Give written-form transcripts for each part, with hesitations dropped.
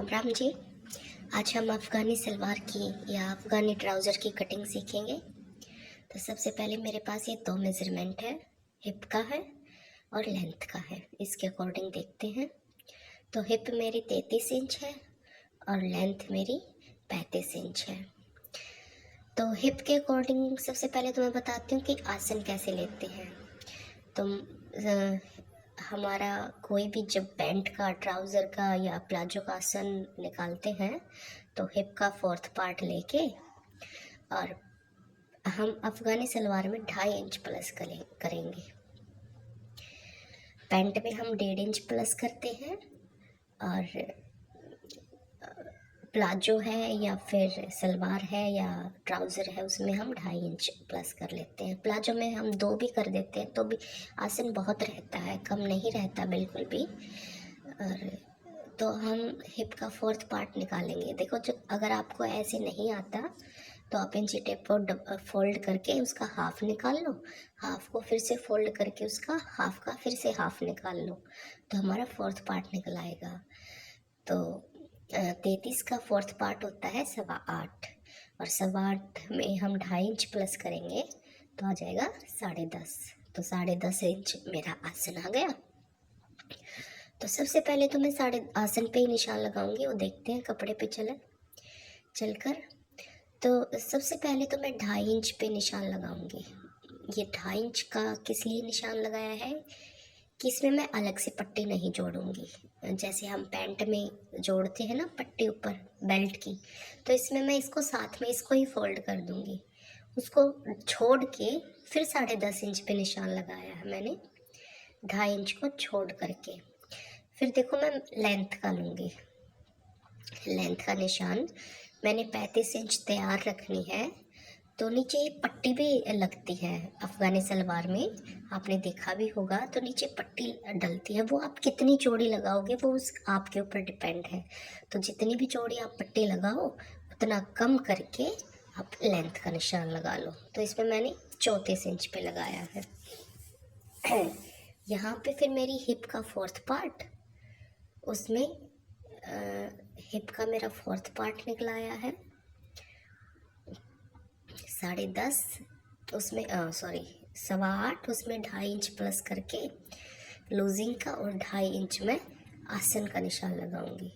राम राम जी। आज हम अफ़गानी सलवार की या अफ़गानी ट्राउज़र की कटिंग सीखेंगे। तो सबसे पहले मेरे पास ये दो मेज़रमेंट है, हिप का है और लेंथ का है। इसके अकॉर्डिंग देखते हैं। तो हिप मेरी 33 इंच है और लेंथ मेरी 35 इंच है। तो हिप के अकॉर्डिंग सबसे पहले तो मैं बताती हूँ कि आसन कैसे लेते हैं। तो हमारा कोई भी जब पैंट का, ट्राउज़र का या प्लाजो का आसन निकालते हैं तो हिप का 4th पार्ट लेके और हम अफ़गानी सलवार में 2.5 इंच प्लस करेंगे। पैंट में हम 1.5 इंच प्लस करते हैं और प्लाजो है या फिर सलवार है या ट्राउज़र है उसमें हम 2.5 इंच प्लस कर लेते हैं। प्लाजो में हम 2 भी कर देते हैं तो भी आसन बहुत रहता है, कम नहीं रहता बिल्कुल भी। और तो हम हिप का 4th पार्ट निकालेंगे। देखो, जब अगर आपको ऐसे नहीं आता तो आप इंची टेप को फोल्ड करके उसका हाफ निकाल लो, हाफ को फिर से फोल्ड करके उसका हाफ का फिर से हाफ निकाल लो, तो हमारा 4th पार्ट निकल आएगा। तो 33 का 4th पार्ट होता है 8.25 और 8.25 में हम 2.5 इंच प्लस करेंगे तो आ जाएगा 10.5। तो 10.5 इंच मेरा आसन आ गया। तो सबसे पहले तो मैं आसन पे ही निशान लगाऊंगी, वो देखते हैं कपड़े पे चलकर। तो सबसे पहले तो मैं 2.5 इंच पे निशान लगाऊंगी। ये 2.5 इंच का किस लिए निशान लगाया है कि इसमें मैं अलग से पट्टी नहीं जोड़ूंगी। जैसे हम पैंट में जोड़ते हैं ना पट्टी ऊपर बेल्ट की, तो इसमें मैं इसको साथ में इसको ही फोल्ड कर दूंगी। उसको छोड़ के फिर 10.5 इंच पे निशान लगाया है मैंने, 2.5 इंच को छोड़ करके। फिर देखो, मैं लेंथ का लूँगी। लेंथ का निशान मैंने 35 इंच तैयार रखनी है। तो नीचे पट्टी भी लगती है अफ़गानी सलवार में, आपने देखा भी होगा। तो नीचे पट्टी डलती है, वो आप कितनी चौड़ी लगाओगे वो उस आपके ऊपर डिपेंड है। तो जितनी भी चौड़ी आप पट्टी लगाओ उतना कम करके आप लेंथ का निशान लगा लो। तो इसमें मैंने 34 इंच पे लगाया है। यहाँ पे फिर मेरी हिप का 4th पार्ट, उसमें हिप का मेरा 4th पार्ट निकल आया है 10.5। उसमें 8.25, उसमें 2.5 इंच प्लस करके लूजिंग का और 2.5 इंच में आसन का निशान लगाऊंगी।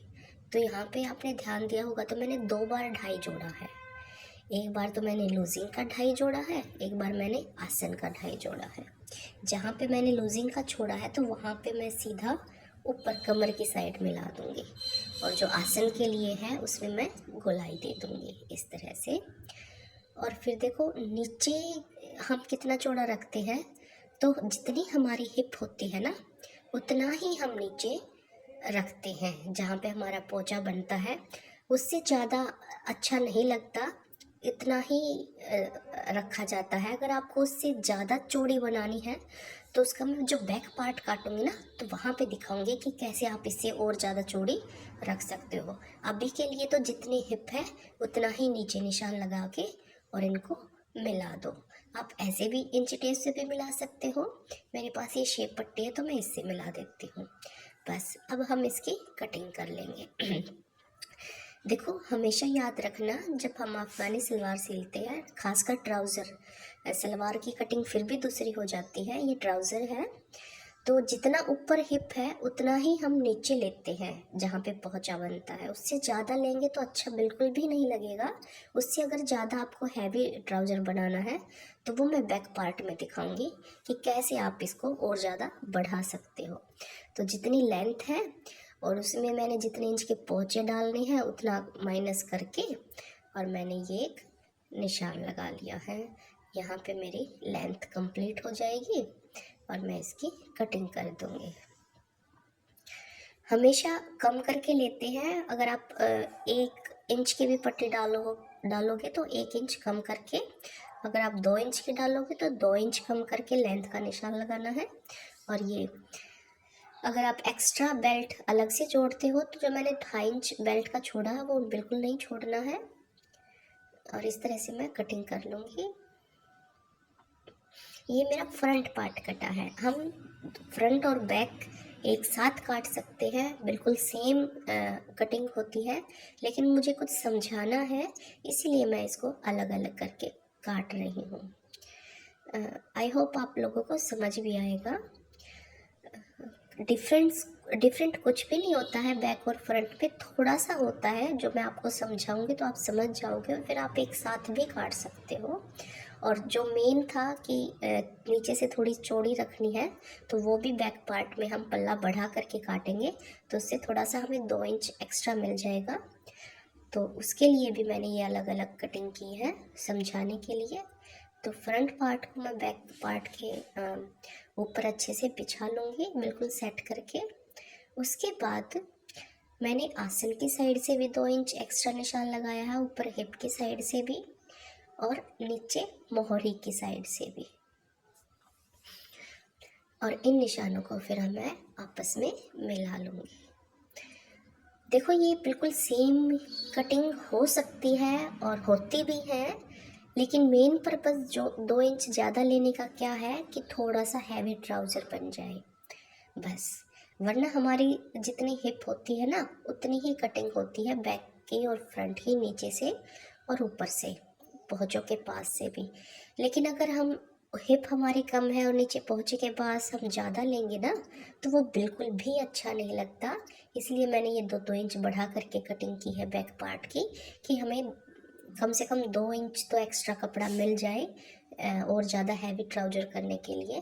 तो यहाँ पे आपने ध्यान दिया होगा, तो मैंने 2 बार 2.5 जोड़ा है। एक बार तो मैंने लूजिंग का 2.5 जोड़ा है, एक बार मैंने आसन का 2.5 जोड़ा है। जहाँ पे मैंने लूजिंग का छोड़ा है तो वहाँ पे मैं सीधा ऊपर कमर की साइड मिला दूंगी और जो आसन के लिए है उसमें मैं गोलाई दे दूंगी इस तरह से। और फिर देखो, नीचे हम कितना चौड़ा रखते हैं, तो जितनी हमारी हिप होती है ना उतना ही हम नीचे रखते हैं। जहाँ पे हमारा पोंचा बनता है उससे ज़्यादा अच्छा नहीं लगता, इतना ही रखा जाता है। अगर आपको उससे ज़्यादा चौड़ी बनानी है तो उसका मैं जो बैक पार्ट काटूंगी ना, तो वहाँ पे दिखाऊंगी कि कैसे आप इससे और ज़्यादा चौड़ी रख सकते हो। अभी के लिए तो जितनी हिप है उतना ही नीचे निशान लगा के और इनको मिला दो। आप ऐसे भी इंची टेप से भी मिला सकते हो। मेरे पास ये शेप पट्टी है तो मैं इससे मिला देती हूँ। बस अब हम इसकी कटिंग कर लेंगे। देखो, हमेशा याद रखना, जब हम अफ़गानी सलवार सिलते हैं, खासकर ट्राउज़र, सलवार की कटिंग फिर भी दूसरी हो जाती है, ये ट्राउज़र है तो जितना ऊपर हिप है उतना ही हम नीचे लेते हैं जहाँ पे पोंचा बनता है। उससे ज़्यादा लेंगे तो अच्छा बिल्कुल भी नहीं लगेगा। उससे अगर ज़्यादा आपको हैवी ट्राउज़र बनाना है तो वो मैं बैक पार्ट में दिखाऊंगी कि कैसे आप इसको और ज़्यादा बढ़ा सकते हो। तो जितनी लेंथ है और उसमें मैंने जितने इंच के पोंचे डालने हैं उतना माइनस करके और मैंने ये एक निशान लगा लिया है। यहाँ पे मेरी लेंथ कंप्लीट हो जाएगी और मैं इसकी कटिंग कर दूँगी। हमेशा कम करके लेते हैं। अगर आप 1 इंच की भी पट्टी डालोगे तो 1 इंच कम करके, अगर आप 2 इंच की डालोगे तो 2 इंच कम करके लेंथ का निशान लगाना है। और ये अगर आप एक्स्ट्रा बेल्ट अलग से जोड़ते हो तो जो मैंने 2.5 इंच बेल्ट का छोड़ा है वो बिल्कुल नहीं छोड़ना है। और इस तरह से मैं कटिंग कर लूँगी। ये मेरा फ्रंट पार्ट कटा है। हम फ्रंट और बैक एक साथ काट सकते हैं, बिल्कुल सेम कटिंग होती है, लेकिन मुझे कुछ समझाना है इसीलिए मैं इसको अलग अलग करके काट रही हूँ। आई होप आप लोगों को समझ भी आएगा। डिफरेंट कुछ भी नहीं होता है, बैक और फ्रंट पे थोड़ा सा होता है जो मैं आपको समझाऊंगी तो आप समझ जाओगे और फिर आप एक साथ भी काट सकते हो। और जो मेन था कि नीचे से थोड़ी चौड़ी रखनी है, तो वो भी बैक पार्ट में हम पल्ला बढ़ा करके काटेंगे तो उससे थोड़ा सा हमें 2 इंच एक्स्ट्रा मिल जाएगा। तो उसके लिए भी मैंने ये अलग अलग कटिंग की है समझाने के लिए। तो फ्रंट पार्ट को मैं बैक पार्ट के ऊपर अच्छे से बिछा लूँगी, बिल्कुल सेट करके। उसके बाद मैंने आसन की साइड से भी 2 इंच एक्स्ट्रा निशान लगाया है, ऊपर हिप की साइड से भी और नीचे मोहरी की साइड से भी। और इन निशानों को फिर मैं आपस में मिला लूँगी। देखो ये बिल्कुल सेम कटिंग हो सकती है और होती भी है, लेकिन मेन पर्पस जो 2 इंच ज़्यादा लेने का क्या है कि थोड़ा सा हैवी ट्राउज़र बन जाए बस। वरना हमारी जितनी हिप होती है ना उतनी ही कटिंग होती है बैक की और फ्रंट की, नीचे से और ऊपर से पहुँचों के पास से भी। लेकिन अगर हम हिप हमारी कम है और नीचे पहुँचे के पास हम ज़्यादा लेंगे ना तो वो बिल्कुल भी अच्छा नहीं लगता। इसलिए मैंने ये 2 इंच बढ़ा करके कटिंग की है बैक पार्ट की, कि हमें कम से कम 2 इंच तो एक्स्ट्रा कपड़ा मिल जाए और ज़्यादा हैवी ट्राउज़र करने के लिए।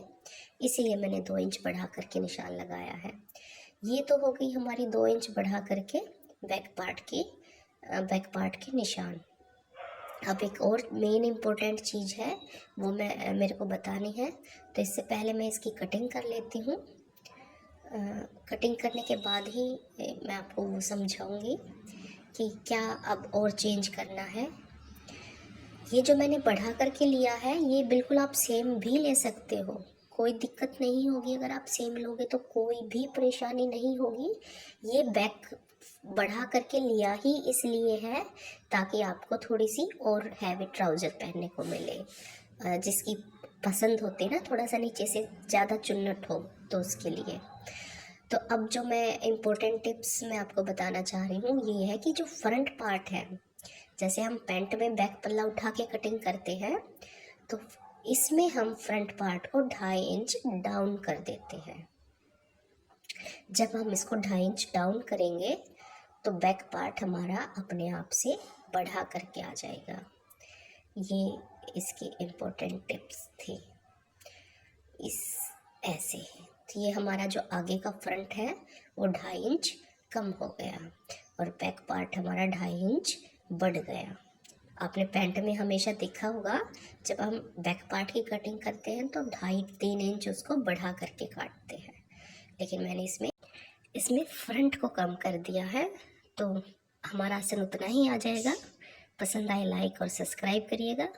इसीलिए मैंने 2 इंच बढ़ा करके निशान लगाया है। ये तो हो गई हमारी 2 इंच बढ़ा करके बैक पार्ट के निशान। अब एक और मेन इम्पोर्टेंट चीज़ है, वो मेरे को बतानी है। तो इससे पहले मैं इसकी कटिंग कर लेती हूँ। कटिंग करने के बाद ही मैं आपको वो समझाऊंगी कि क्या अब और चेंज करना है। ये जो मैंने बढ़ा करके लिया है ये बिल्कुल आप सेम भी ले सकते हो, कोई दिक्कत नहीं होगी। अगर आप सेम लोगे तो कोई भी परेशानी नहीं होगी। ये बैक बढ़ा करके लिया ही इसलिए है ताकि आपको थोड़ी सी और हैवी ट्राउज़र पहनने को मिले, जिसकी पसंद होती है ना थोड़ा सा नीचे से ज़्यादा चुन्नट हो, तो उसके लिए। तो अब जो मैं इम्पोर्टेंट टिप्स मैं आपको बताना चाह रही हूँ ये है कि जो फ्रंट पार्ट है, जैसे हम पैंट में बैक पल्ला उठा के कटिंग करते हैं, तो इसमें हम फ्रंट पार्ट को 2.5 इंच डाउन कर देते हैं। जब हम इसको 2.5 इंच डाउन करेंगे तो बैक पार्ट हमारा अपने आप से बढ़ा करके आ जाएगा। ये इसकी इम्पोर्टेंट टिप्स थी। इस ऐसे तो ये हमारा जो आगे का फ्रंट है वो 2.5 इंच कम हो गया और बैक पार्ट हमारा 2.5 इंच बढ़ गया। आपने पैंट में हमेशा देखा होगा जब हम बैक पार्ट की कटिंग करते हैं तो 2.5-3 इंच उसको बढ़ा करके काटते हैं, लेकिन मैंने इसमें फ्रंट को कम कर दिया है तो हमारा आसन उतना ही आ जाएगा। पसंद आए लाइक और सब्सक्राइब करिएगा।